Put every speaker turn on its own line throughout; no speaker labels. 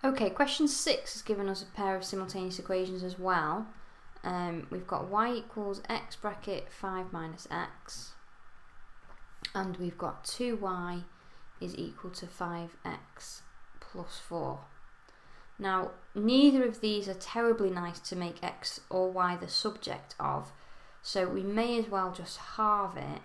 Okay, question 6 has given us a pair of simultaneous equations as well. We've got y equals x bracket 5 minus x, and we've got 2y is equal to 5x plus 4. Now, neither of these are terribly nice to make x or y the subject of, so we may as well just halve it.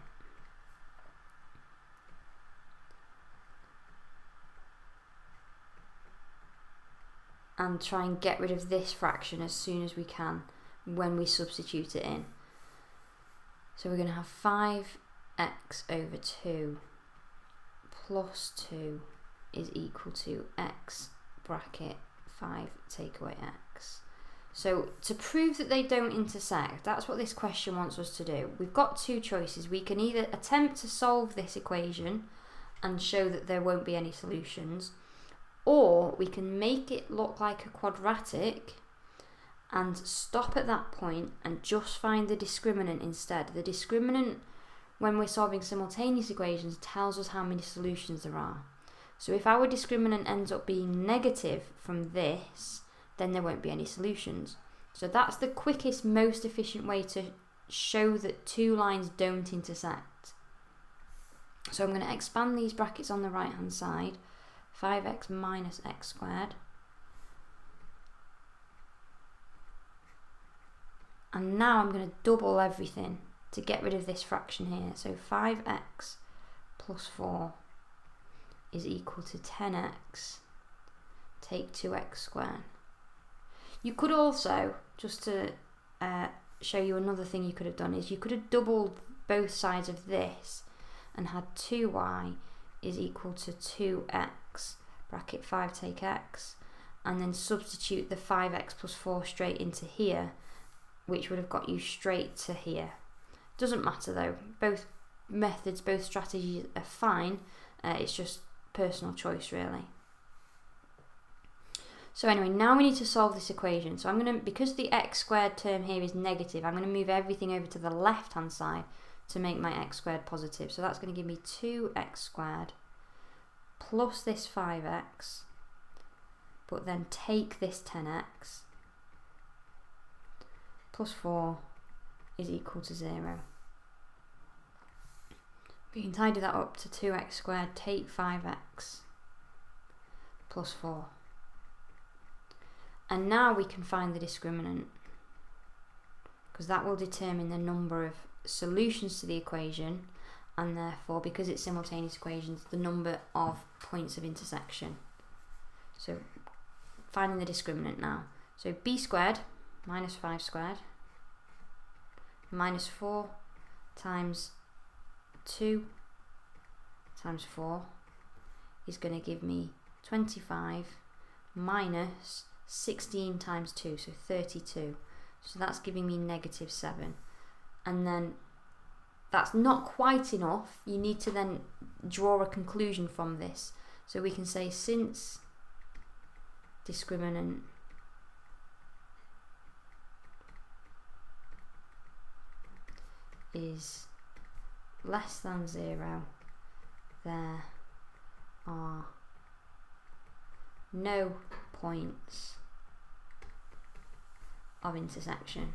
And try and get rid of this fraction as soon as we can when we substitute it in. So we're going to have 5x over 2 plus 2 is equal to x bracket 5 take away x. So to prove that they don't intersect, that's what this question wants us to do. We've got two choices. We can either attempt to solve this equation and show that there won't be any solutions, or we can make it look like a quadratic and stop at that point and just find the discriminant instead. The discriminant, when we're solving simultaneous equations, tells us how many solutions there are. So if our discriminant ends up being negative from this, then there won't be any solutions. So that's the quickest, most efficient way to show that two lines don't intersect. So I'm going to expand these brackets on the right hand side. 5x minus x squared, and now I'm going to double everything to get rid of this fraction here. So 5x plus 4 is equal to 10x take 2x squared. You could also, just to show you another thing you could have done, is you could have doubled both sides of this and had 2y is equal to 2x bracket 5 take x, and then substitute the 5x plus 4 straight into here, which would have got you straight to here. Doesn't matter though, both methods, both strategies are fine, it's just personal choice really. So anyway, now we need to solve this equation. So I'm going to, because the x squared term here is negative, I'm going to move everything over to the left hand side to make my x squared positive. So that's going to give me 2x squared plus this 5x, but then take this 10x plus 4 is equal to 0. We can tidy that up to 2x squared take 5x plus 4. And now we can find the discriminant, because that will determine the number of solutions to the equation, and therefore, because it's simultaneous equations, the number of points of intersection. So finding the discriminant now. So b squared minus 5 squared minus 4 times 2 times 4 is going to give me 25 minus 16 times 2, so 32. So that's giving me negative 7. And then that's not quite enough. You need to then draw a conclusion from this. So we can say, since discriminant is less than 0, there are no points of intersection.